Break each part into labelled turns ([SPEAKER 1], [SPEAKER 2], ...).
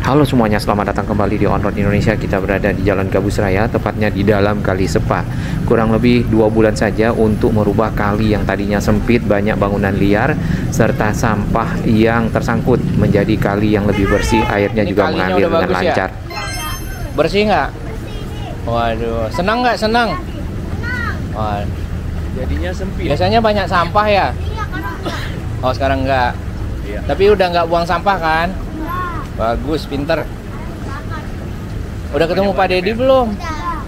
[SPEAKER 1] Halo semuanya, selamat datang kembali di On Road Indonesia. Kita berada di Jalan Gabus Raya, tepatnya di dalam Kali Sepa. Kurang lebih 2 bulan saja untuk merubah kali yang tadinya sempit, banyak bangunan liar, serta sampah yang tersangkut menjadi kali yang lebih bersih. Airnya
[SPEAKER 2] Ini
[SPEAKER 1] juga
[SPEAKER 2] kalinya
[SPEAKER 1] mengalir
[SPEAKER 2] udah
[SPEAKER 1] dengan
[SPEAKER 2] bagus ya?
[SPEAKER 1] lancar.
[SPEAKER 2] Bersih nggak? Waduh, senang nggak? Senang. Wah,
[SPEAKER 3] Jadinya sempit.
[SPEAKER 2] biasanya banyak sampah ya? Oh, sekarang nggak.
[SPEAKER 3] Iya.
[SPEAKER 2] Tapi udah nggak buang sampah kan? Bagus, pinter. Udah ketemu Pak Deddy belum?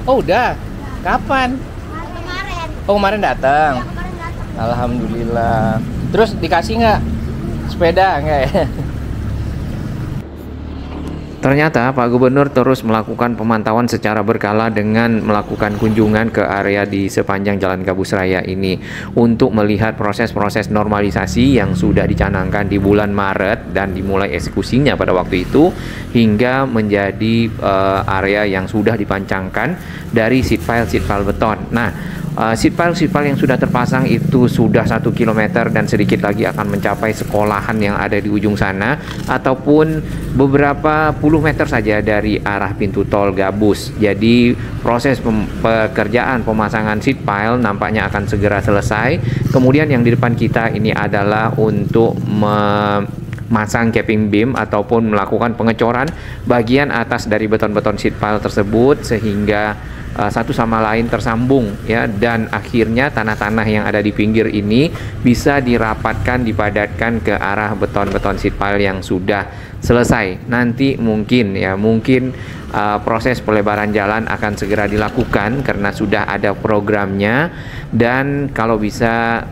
[SPEAKER 2] Oh, udah. Kapan?
[SPEAKER 4] Kemarin.
[SPEAKER 2] Oh, kemarin datang.
[SPEAKER 4] Kemarin datang.
[SPEAKER 2] Alhamdulillah. Terus dikasih nggak sepeda nggak ya?
[SPEAKER 1] Ternyata Pak Gubernur terus melakukan pemantauan secara berkala dengan melakukan kunjungan ke area di sepanjang Jalan Gabus Raya ini untuk melihat proses-proses normalisasi yang sudah dicanangkan di bulan Maret dan dimulai eksekusinya pada waktu itu hingga menjadi area yang sudah dipancangkan dari seat pile beton. Nah, seat pile yang sudah terpasang itu sudah 1 km dan sedikit lagi akan mencapai sekolahan yang ada di ujung sana ataupun beberapa puluh meter saja dari arah pintu tol Gabus. Jadi proses pekerjaan pemasangan seat pile nampaknya akan segera selesai. Kemudian yang di depan kita ini adalah untuk memasang capping beam ataupun melakukan pengecoran bagian atas dari beton-beton seat pile tersebut sehingga satu sama lain tersambung ya, dan akhirnya tanah-tanah yang ada di pinggir ini bisa dirapatkan, dipadatkan ke arah beton-beton seat pile yang sudah selesai. Nanti mungkin proses pelebaran jalan akan segera dilakukan karena sudah ada programnya, dan kalau bisa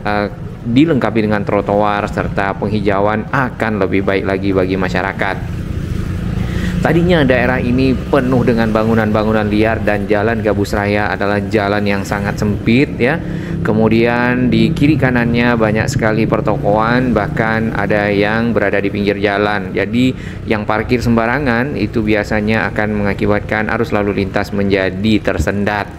[SPEAKER 1] dilengkapi dengan trotoar serta penghijauan akan lebih baik lagi bagi masyarakat. Tadinya daerah ini penuh dengan bangunan-bangunan liar dan Jalan Gabus Raya adalah jalan yang sangat sempit ya. Kemudian di kiri kanannya banyak sekali pertokoan, bahkan ada yang berada di pinggir jalan. Jadi yang parkir sembarangan itu biasanya akan mengakibatkan arus lalu lintas menjadi tersendat.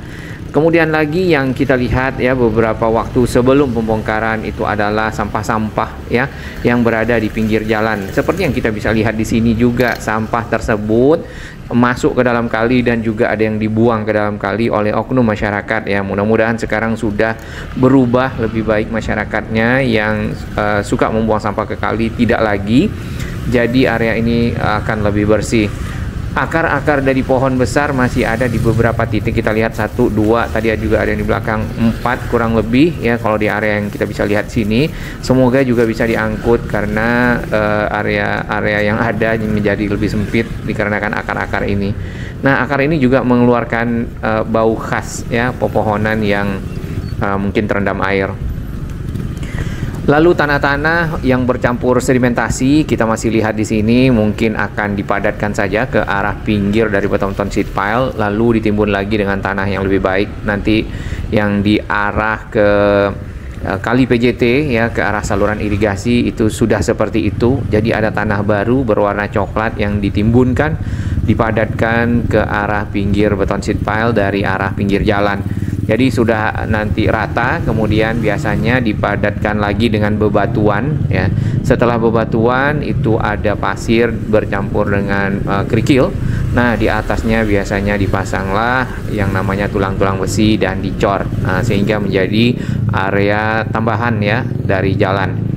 [SPEAKER 1] Kemudian lagi yang kita lihat ya, beberapa waktu sebelum pembongkaran itu adalah sampah-sampah ya yang berada di pinggir jalan. Seperti yang kita bisa lihat di sini juga, sampah tersebut masuk ke dalam kali dan juga ada yang dibuang ke dalam kali oleh oknum masyarakat ya. Mudah-mudahan sekarang sudah berubah, lebih baik masyarakatnya yang suka membuang sampah ke kali tidak lagi. Jadi area ini akan lebih bersih. Akar-akar dari pohon besar masih ada di beberapa titik. Kita lihat 1, 2, tadi juga ada yang di belakang, 4 kurang lebih ya kalau di area yang kita bisa lihat sini. Semoga juga bisa diangkut karena area yang ada menjadi lebih sempit dikarenakan akar-akar ini. Nah, akar ini juga mengeluarkan bau khas ya, pepohonan yang mungkin terendam air. Lalu tanah-tanah yang bercampur sedimentasi kita masih lihat di sini, mungkin akan dipadatkan saja ke arah pinggir dari beton-beton seat pile, lalu ditimbun lagi dengan tanah yang lebih baik. Nanti yang diarah ke kali PJT ya, ke arah saluran irigasi itu sudah seperti itu. Jadi ada tanah baru berwarna coklat yang ditimbunkan, dipadatkan ke arah pinggir beton seat pile dari arah pinggir jalan. Jadi sudah nanti rata, kemudian biasanya dipadatkan lagi dengan bebatuan ya. Setelah bebatuan itu ada pasir bercampur dengan kerikil. Nah, di atasnya biasanya dipasanglah yang namanya tulang-tulang besi dan dicor, sehingga menjadi area tambahan ya dari jalan.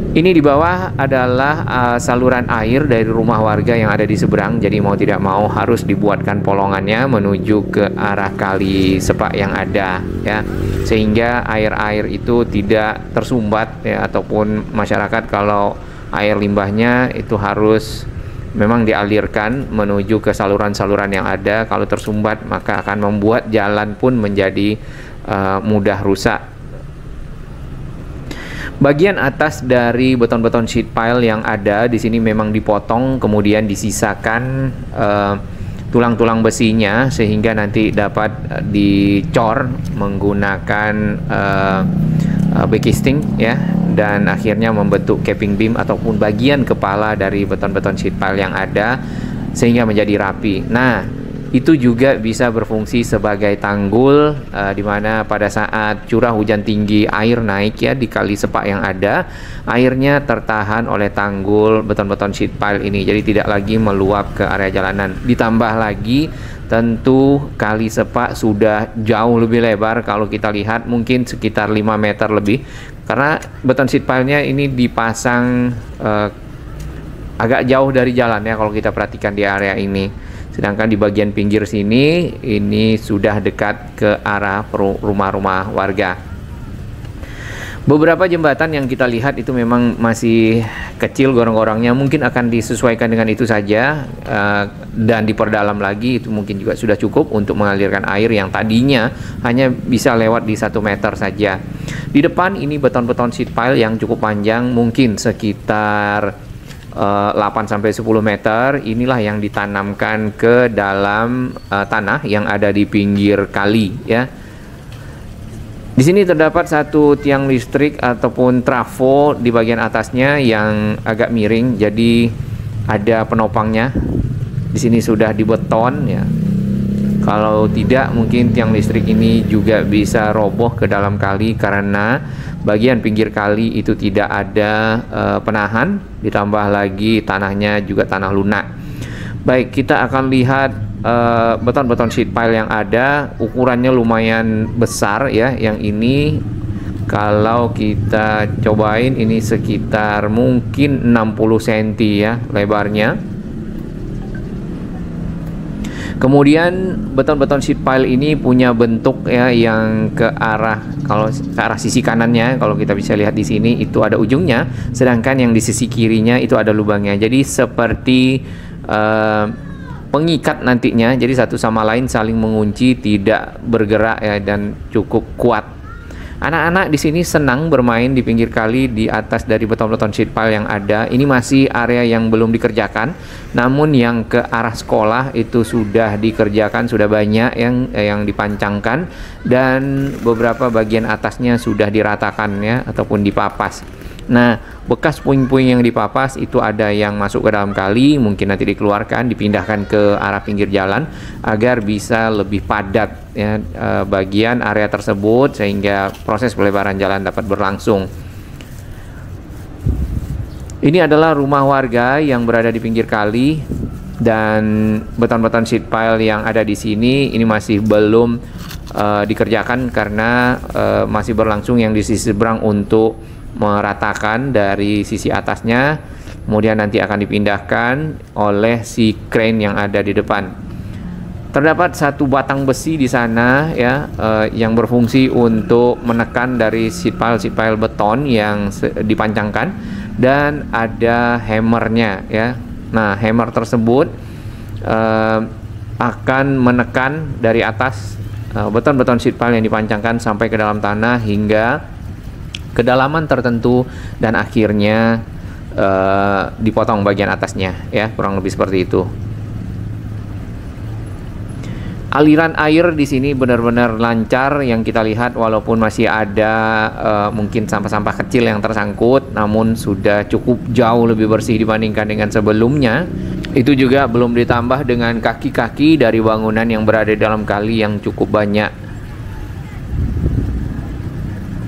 [SPEAKER 1] Ini di bawah adalah saluran air dari rumah warga yang ada di seberang. Jadi mau tidak mau harus dibuatkan polongannya menuju ke arah kali sepak yang ada ya, sehingga air-air itu tidak tersumbat ya, ataupun masyarakat kalau air limbahnya itu harus memang dialirkan menuju ke saluran-saluran yang ada. Kalau tersumbat maka akan membuat jalan pun menjadi mudah rusak. Bagian atas dari beton-beton sheet pile yang ada di sini memang dipotong, kemudian disisakan tulang-tulang besinya sehingga nanti dapat dicor menggunakan backcasting ya, dan akhirnya membentuk capping beam ataupun bagian kepala dari beton-beton sheet pile yang ada sehingga menjadi rapi. Nah, Itu juga bisa berfungsi sebagai tanggul, di mana pada saat curah hujan tinggi air naik ya di kali sepak yang ada, airnya tertahan oleh tanggul beton-beton sheet pile ini, jadi tidak lagi meluap ke area jalanan. Ditambah lagi tentu kali sepak sudah jauh lebih lebar, kalau kita lihat mungkin sekitar 5 meter lebih, karena beton sheet pile-nya ini dipasang agak jauh dari jalan ya kalau kita perhatikan di area ini. Sedangkan di bagian pinggir sini ini sudah dekat ke arah rumah-rumah warga. Beberapa jembatan yang kita lihat itu memang masih kecil gorong-gorongnya, mungkin akan disesuaikan dengan itu saja, dan diperdalam lagi itu mungkin juga sudah cukup untuk mengalirkan air yang tadinya hanya bisa lewat di 1 meter saja. Di depan ini beton-beton sheet pile yang cukup panjang, mungkin sekitar 8-10 meter. Inilah yang ditanamkan ke dalam tanah yang ada di pinggir kali ya. Di sini terdapat satu tiang listrik ataupun trafo di bagian atasnya yang agak miring, jadi ada penopangnya. Di sini sudah dibeton ya. Kalau tidak mungkin tiang listrik ini juga bisa roboh ke dalam kali karena bagian pinggir kali itu tidak ada penahan, ditambah lagi tanahnya juga tanah lunak. Baik, kita akan lihat beton-beton sheet pile yang ada, ukurannya lumayan besar ya. Yang ini kalau kita cobain ini sekitar mungkin 60 cm ya lebarnya. Kemudian beton-beton sheet pile ini punya bentuk ya yang ke arah, kalau ke arah sisi kanannya kalau kita bisa lihat di sini itu ada ujungnya, sedangkan yang di sisi kirinya itu ada lubangnya. Jadi seperti pengikat nantinya, jadi satu sama lain saling mengunci, tidak bergerak ya, dan cukup kuat. Anak-anak di sini senang bermain di pinggir kali di atas dari beton-beton sheet pile yang ada. Ini masih area yang belum dikerjakan, namun yang ke arah sekolah itu sudah dikerjakan, sudah banyak yang dipancangkan, dan beberapa bagian atasnya sudah diratakan ya ataupun dipapas. Nah, bekas puing-puing yang dipapas itu ada yang masuk ke dalam kali, mungkin nanti dikeluarkan, dipindahkan ke arah pinggir jalan agar bisa lebih padat ya bagian area tersebut, sehingga proses pelebaran jalan dapat berlangsung. Ini adalah rumah warga yang berada di pinggir kali, dan beton-beton sheet pile yang ada di sini ini masih belum dikerjakan karena masih berlangsung yang di sisi seberang untuk meratakan dari sisi atasnya, kemudian nanti akan dipindahkan oleh si crane yang ada di depan. Terdapat satu batang besi di sana ya yang berfungsi untuk menekan dari sheet pile beton yang dipancangkan, dan ada hammernya ya. Nah, hammer tersebut akan menekan dari atas beton-beton sheet pile yang dipancangkan sampai ke dalam tanah hingga kedalaman tertentu, dan akhirnya dipotong bagian atasnya ya, kurang lebih seperti itu. Aliran air di sini benar-benar lancar yang kita lihat, walaupun masih ada mungkin sampah-sampah kecil yang tersangkut, namun sudah cukup jauh lebih bersih dibandingkan dengan sebelumnya. Itu juga belum ditambah dengan kaki-kaki dari bangunan yang berada di dalam kali yang cukup banyak.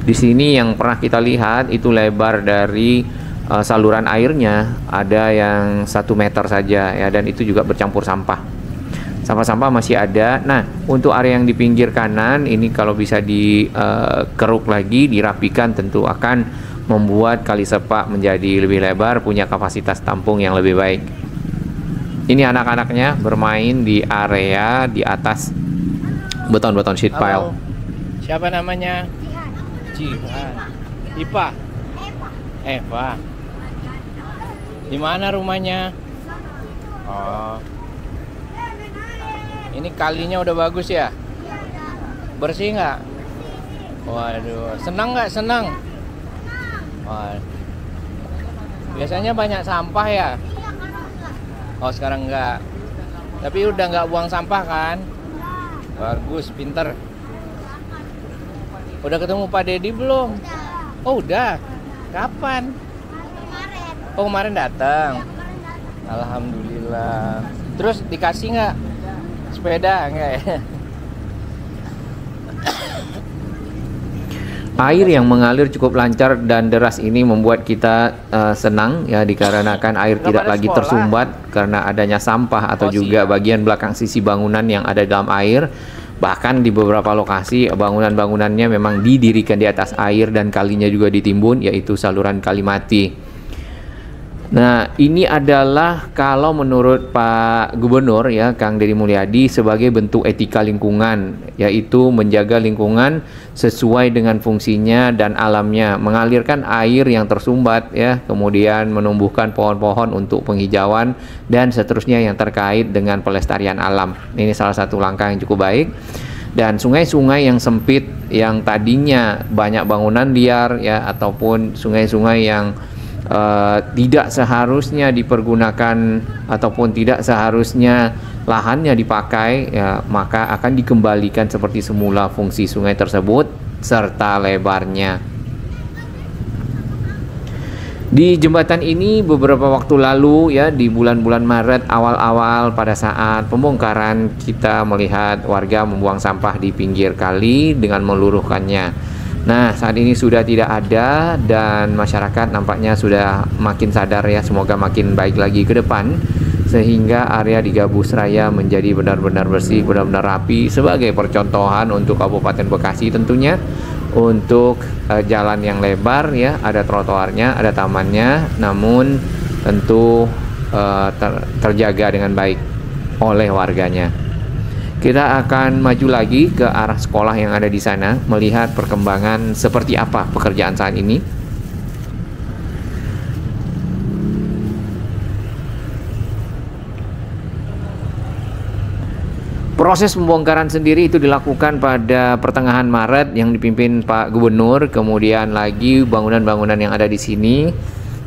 [SPEAKER 1] Di sini yang pernah kita lihat itu lebar dari saluran airnya ada yang 1 meter saja ya, dan itu juga bercampur sampah. Sampah-sampah masih ada. Nah, untuk area yang di pinggir kanan ini kalau bisa dikeruk lagi, dirapikan, tentu akan membuat kali sepak menjadi lebih lebar, punya kapasitas tampung yang lebih baik. Ini anak-anaknya bermain di area di atas beton-beton sheet pile.
[SPEAKER 2] Halo. Siapa namanya? Jihan. Ipa. Eva. Di mana rumahnya? Oh. Ini kalinya udah bagus ya? Bersih nggak? Waduh, senang nggak? Senang. Wah. Biasanya banyak sampah ya? Oh, sekarang nggak. Tapi udah nggak buang sampah kan? Bagus, pinter. Udah ketemu Pak Dedi belum? Oh, udah. Kapan? Oh, kemarin datang. Alhamdulillah. Terus dikasih nggak? sepeda enggak ya?
[SPEAKER 1] Air yang mengalir cukup lancar dan deras ini membuat kita senang ya, dikarenakan air tidak lagi tersumbat karena adanya sampah atau juga bagian belakang sisi bangunan yang ada dalam air. Bahkan di beberapa lokasi bangunan-bangunannya memang didirikan di atas air dan kalinya juga ditimbun, yaitu saluran Kalimati. Nah, ini adalah kalau menurut Pak Gubernur ya, Kang Deddy Mulyadi, sebagai bentuk etika lingkungan, yaitu menjaga lingkungan sesuai dengan fungsinya dan alamnya, mengalirkan air yang tersumbat ya, kemudian menumbuhkan pohon-pohon untuk penghijauan dan seterusnya yang terkait dengan pelestarian alam. Ini salah satu langkah yang cukup baik. Dan sungai-sungai yang sempit yang tadinya banyak bangunan liar ya, ataupun sungai-sungai yang tidak seharusnya dipergunakan ataupun tidak seharusnya lahannya dipakai ya, maka akan dikembalikan seperti semula fungsi sungai tersebut serta lebarnya. Di jembatan ini beberapa waktu lalu ya, di bulan-bulan Maret awal-awal pada saat pembongkaran, kita melihat warga membuang sampah di pinggir kali dengan meluruhkannya. Nah, saat ini sudah tidak ada dan masyarakat nampaknya sudah makin sadar ya, semoga makin baik lagi ke depan sehingga area di Gabus Raya menjadi benar-benar bersih, benar-benar rapi sebagai percontohan untuk Kabupaten Bekasi tentunya, untuk jalan yang lebar ya, ada trotoarnya, ada tamannya, namun tentu terjaga dengan baik oleh warganya. Kita akan maju lagi ke arah sekolah yang ada di sana, melihat perkembangan seperti apa pekerjaan saat ini. Proses pembongkaran sendiri itu dilakukan pada pertengahan Maret yang dipimpin Pak Gubernur, kemudian lagi bangunan-bangunan yang ada di sini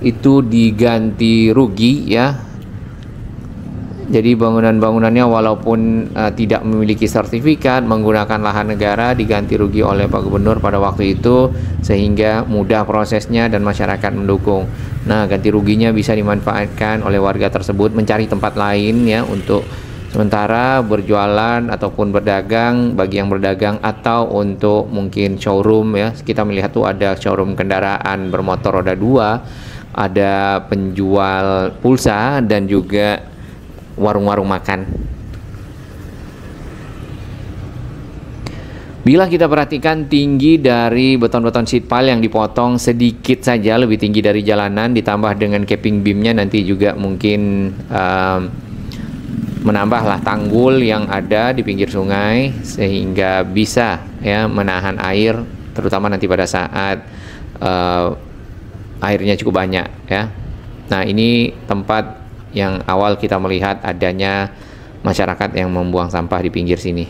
[SPEAKER 1] itu diganti rugi ya. Jadi bangunan-bangunannya walaupun tidak memiliki sertifikat, menggunakan lahan negara, diganti rugi oleh Pak Gubernur pada waktu itu sehingga mudah prosesnya dan masyarakat mendukung. Nah, ganti ruginya bisa dimanfaatkan oleh warga tersebut mencari tempat lain ya untuk sementara berjualan ataupun berdagang, bagi yang berdagang atau untuk mungkin showroom ya. Kita melihat tuh ada showroom kendaraan bermotor roda 2, ada penjual pulsa dan juga warung-warung makan. Bila kita perhatikan tinggi dari beton-beton sheet pile yang dipotong sedikit saja lebih tinggi dari jalanan, ditambah dengan capping beamnya nanti juga mungkin menambahlah tanggul yang ada di pinggir sungai sehingga bisa ya menahan air, terutama nanti pada saat airnya cukup banyak ya. Nah, ini tempat yang awal kita melihat adanya masyarakat yang membuang sampah di pinggir sini.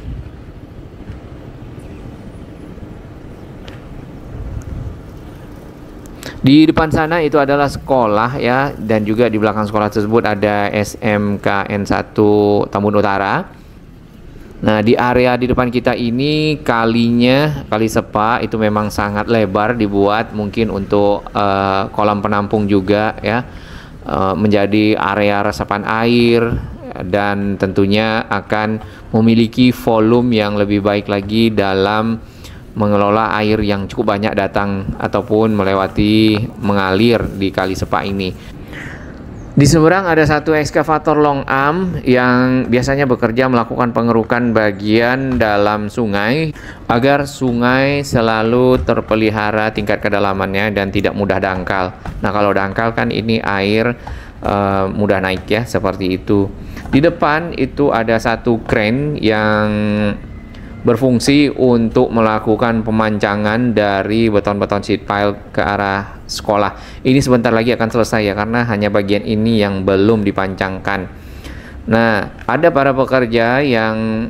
[SPEAKER 1] Di depan sana itu adalah sekolah ya, dan juga di belakang sekolah tersebut ada SMKN 1 Tambun Utara. Nah, di area di depan kita ini kalinya, kali Sepa itu memang sangat lebar, dibuat mungkin untuk kolam penampung juga ya. Menjadi area resapan air dan tentunya akan memiliki volume yang lebih baik lagi dalam mengelola air yang cukup banyak datang ataupun melewati mengalir di Kali Sepa ini. Di seberang ada satu ekskavator long arm yang biasanya bekerja melakukan pengerukan bagian dalam sungai agar sungai selalu terpelihara tingkat kedalamannya dan tidak mudah dangkal. Nah, kalau dangkal kan ini air mudah naik ya, seperti itu. Di depan itu ada satu crane yang berfungsi untuk melakukan pemancangan dari beton-beton sheet pile ke arah sekolah. Ini sebentar lagi akan selesai ya, karena hanya bagian ini yang belum dipancangkan. Nah, ada para pekerja yang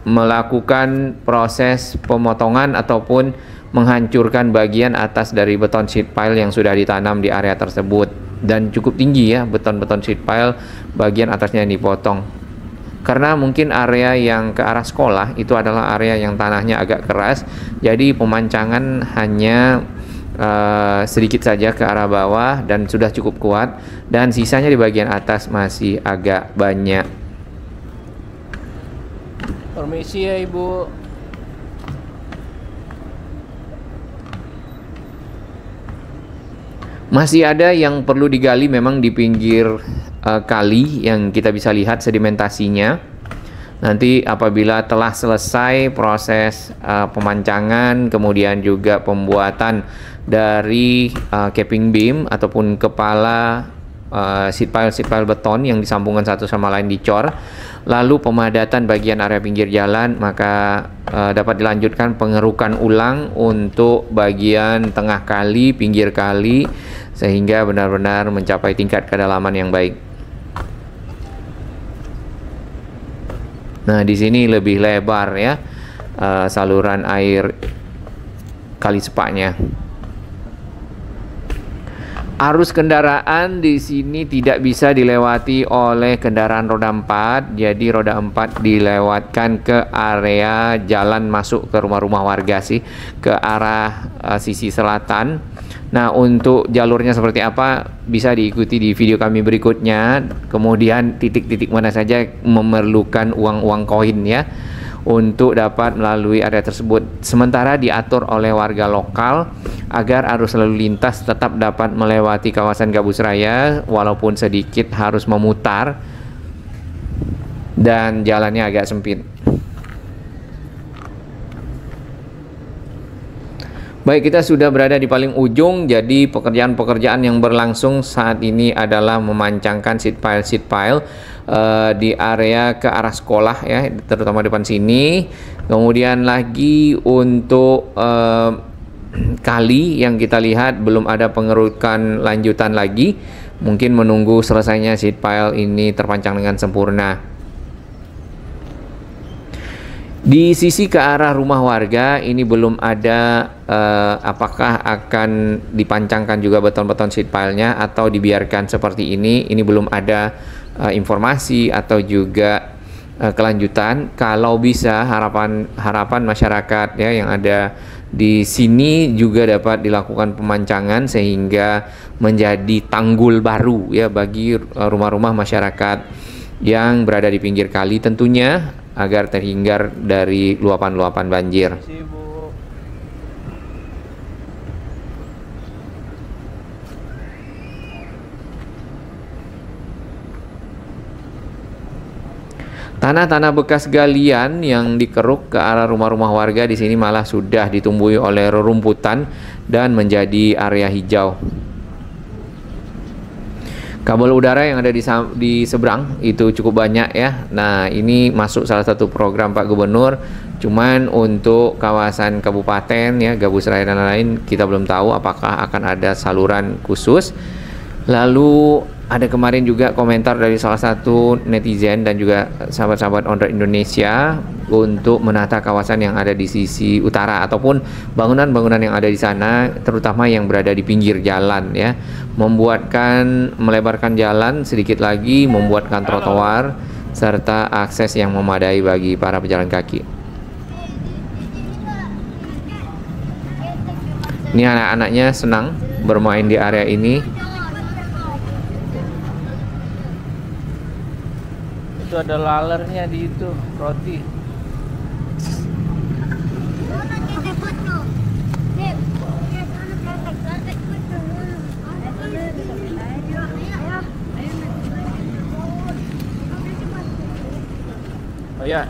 [SPEAKER 1] melakukan proses pemotongan ataupun menghancurkan bagian atas dari beton sheet pile yang sudah ditanam di area tersebut, dan cukup tinggi ya beton-beton sheet pile bagian atasnya yang dipotong. Karena mungkin area yang ke arah sekolah itu adalah area yang tanahnya agak keras, jadi pemancangan hanya sedikit saja ke arah bawah dan sudah cukup kuat, dan sisanya di bagian atas masih agak banyak.
[SPEAKER 2] Permisi ya Ibu.
[SPEAKER 1] Masih ada yang perlu digali memang di pinggir kali yang kita bisa lihat sedimentasinya. Nanti apabila telah selesai proses pemancangan, kemudian juga pembuatan dari capping beam ataupun kepala seat pile beton yang disambungkan satu sama lain dicor, lalu pemadatan bagian area pinggir jalan, maka dapat dilanjutkan pengerukan ulang untuk bagian tengah kali, pinggir kali, sehingga benar-benar mencapai tingkat kedalaman yang baik. Nah, di sini lebih lebar ya saluran air kali sepaknya. Arus kendaraan di sini tidak bisa dilewati oleh kendaraan roda 4, jadi roda 4 dilewatkan ke area jalan masuk ke rumah-rumah warga sih, ke arah sisi selatan. Nah, untuk jalurnya seperti apa bisa diikuti di video kami berikutnya. Kemudian titik-titik mana saja memerlukan uang-uang koin ya untuk dapat melalui area tersebut. Sementara diatur oleh warga lokal agar arus lalu lintas tetap dapat melewati kawasan Gabus Raya walaupun sedikit harus memutar dan jalannya agak sempit. Baik, kita sudah berada di paling ujung, jadi pekerjaan-pekerjaan yang berlangsung saat ini adalah memancangkan seat pile di area ke arah sekolah ya, terutama depan sini. Kemudian lagi untuk kali yang kita lihat belum ada pengerukan lanjutan lagi, mungkin menunggu selesainya seat pile ini terpancang dengan sempurna. Di sisi ke arah rumah warga ini belum ada apakah akan dipancangkan juga beton-beton seat pile-nya atau dibiarkan seperti ini. Ini belum ada informasi atau juga kelanjutan. Kalau bisa harapan masyarakat ya yang ada di sini juga dapat dilakukan pemancangan sehingga menjadi tanggul baru ya bagi rumah-rumah masyarakat yang berada di pinggir kali tentunya, agar terhindar dari luapan-luapan banjir. Tanah-tanah bekas galian yang dikeruk ke arah rumah-rumah warga di sini malah sudah ditumbuhi oleh rerumputan dan menjadi area hijau. Kabel udara yang ada di seberang itu cukup banyak ya. Nah, ini masuk salah satu program Pak Gubernur. Cuman untuk kawasan kabupaten ya, Gabus Raya dan lain-lain kita belum tahu apakah akan ada saluran khusus. Lalu ada kemarin juga komentar dari salah satu netizen dan juga sahabat-sahabat On Road Indonesia untuk menata kawasan yang ada di sisi utara ataupun bangunan-bangunan yang ada di sana, terutama yang berada di pinggir jalan ya, melebarkan jalan sedikit lagi, membuatkan trotoar serta akses yang memadai bagi para pejalan kaki. Ini anak-anaknya senang bermain di area ini.
[SPEAKER 2] Itu ada lalernya di itu, roti. Oh ya.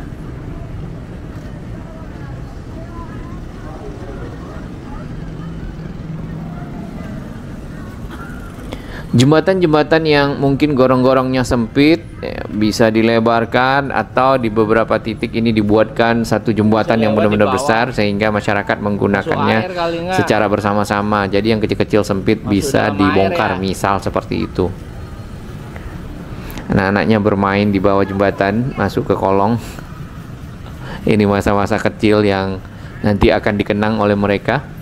[SPEAKER 1] Jembatan-jembatan yang mungkin gorong-gorongnya sempit ya, bisa dilebarkan atau di beberapa titik ini dibuatkan satu jembatan yang benar-benar besar sehingga masyarakat menggunakannya secara bersama-sama. Jadi yang kecil-kecil sempit bisa dibongkar, misal seperti itu. Anak-anaknya bermain di bawah jembatan, masuk ke kolong. Ini masa-masa kecil yang nanti akan dikenang oleh mereka.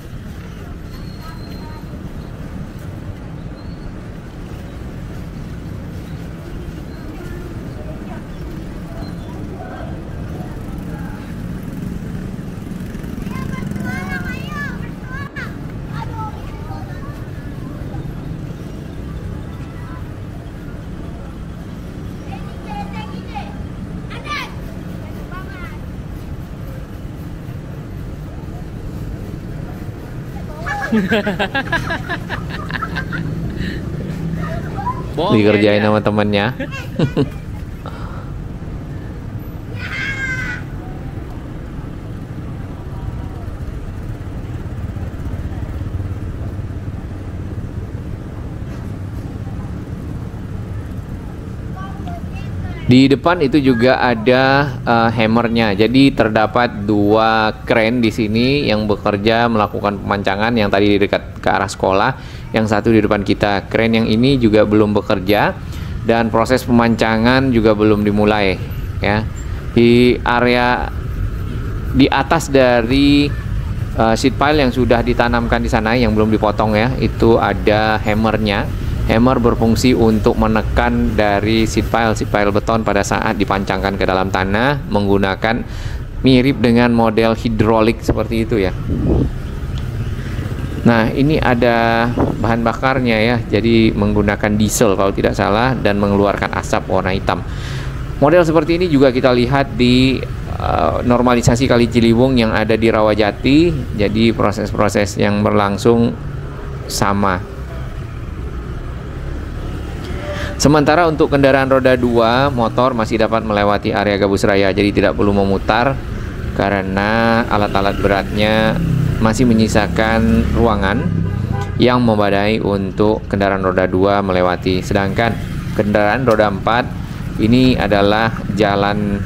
[SPEAKER 2] Bohong
[SPEAKER 1] Dikerjain
[SPEAKER 2] ya,
[SPEAKER 1] sama temennya. Di depan itu juga ada hammernya. Jadi terdapat dua kren di sini yang bekerja melakukan pemancangan, yang tadi di dekat ke arah sekolah, yang satu di depan kita. Kren yang ini juga belum bekerja dan proses pemancangan juga belum dimulai ya. Di area di atas dari sheet pile yang sudah ditanamkan di sana yang belum dipotong ya, itu ada hammernya. Hammer berfungsi untuk menekan dari sheet pile beton pada saat dipancangkan ke dalam tanah menggunakan mirip dengan model hidrolik seperti itu ya. Nah, ini ada bahan bakarnya ya, jadi menggunakan diesel kalau tidak salah dan mengeluarkan asap warna hitam. Model seperti ini juga kita lihat di normalisasi Kali Ciliwung yang ada di Rawajati. Jadi proses-proses yang berlangsung sama. Sementara untuk kendaraan roda 2 motor masih dapat melewati area Gabus Raya, jadi tidak perlu memutar karena alat-alat beratnya masih menyisakan ruangan yang memadai untuk kendaraan roda 2 melewati. Sedangkan kendaraan roda 4 ini adalah jalan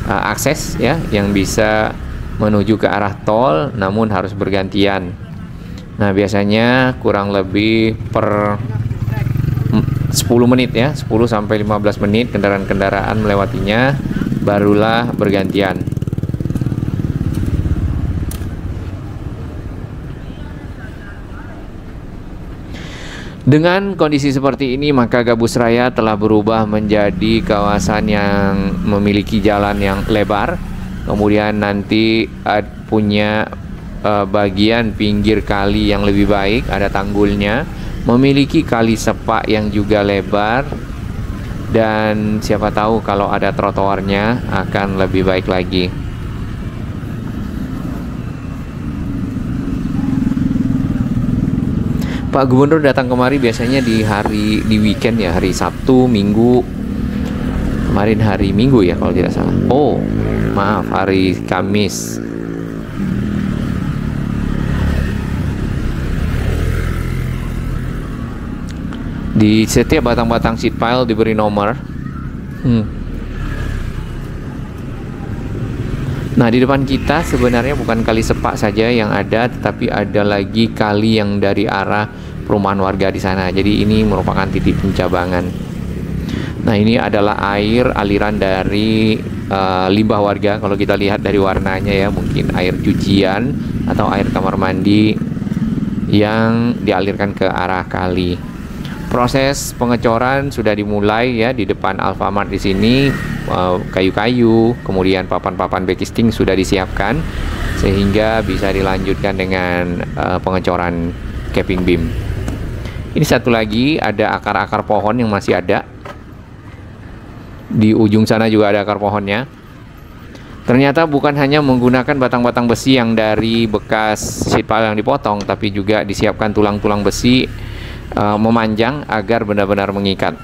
[SPEAKER 1] akses ya, yang bisa menuju ke arah tol namun harus bergantian. Nah, biasanya kurang lebih per 10 menit ya, 10 sampai 15 menit kendaraan-kendaraan melewatinya, barulah bergantian. Dengan kondisi seperti ini, maka Gabus Raya telah berubah menjadi kawasan yang memiliki jalan yang lebar, kemudian nanti punya bagian pinggir kali yang lebih baik, ada tanggulnya, memiliki kali sepak yang juga lebar, dan siapa tahu kalau ada trotoarnya akan lebih baik lagi. Pak Gubernur datang kemari biasanya di weekend ya, hari Sabtu, Minggu. Kemarin hari Minggu ya kalau tidak salah. Oh, maaf, hari Kamis. Di setiap batang-batang sheet pile diberi nomor. Nah, di depan kita sebenarnya bukan kali sepak saja yang ada, tetapi ada lagi kali yang dari arah perumahan warga di sana. Jadi ini merupakan titik pencabangan. Nah, ini adalah air aliran dari limbah warga. Kalau kita lihat dari warnanya ya, mungkin air cucian atau air kamar mandi yang dialirkan ke arah kali. Proses pengecoran sudah dimulai ya di depan Alfamart di sini. Kayu-kayu, kemudian papan-papan backisting sudah disiapkan sehingga bisa dilanjutkan dengan pengecoran capping beam. Ini satu lagi, ada akar-akar pohon yang masih ada. Di ujung sana juga ada akar pohonnya. Ternyata bukan hanya menggunakan batang-batang besi yang dari bekas sheet pile yang dipotong, tapi juga disiapkan tulang-tulang besi memanjang agar benar-benar mengikat.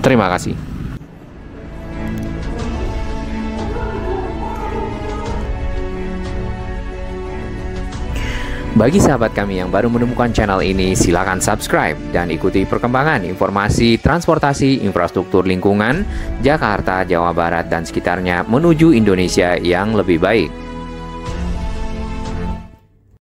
[SPEAKER 1] Terima kasih. Bagi sahabat kami yang baru menemukan channel ini, silakan subscribe dan ikuti perkembangan informasi transportasi infrastruktur lingkungan Jakarta, Jawa Barat, dan sekitarnya menuju Indonesia yang lebih baik.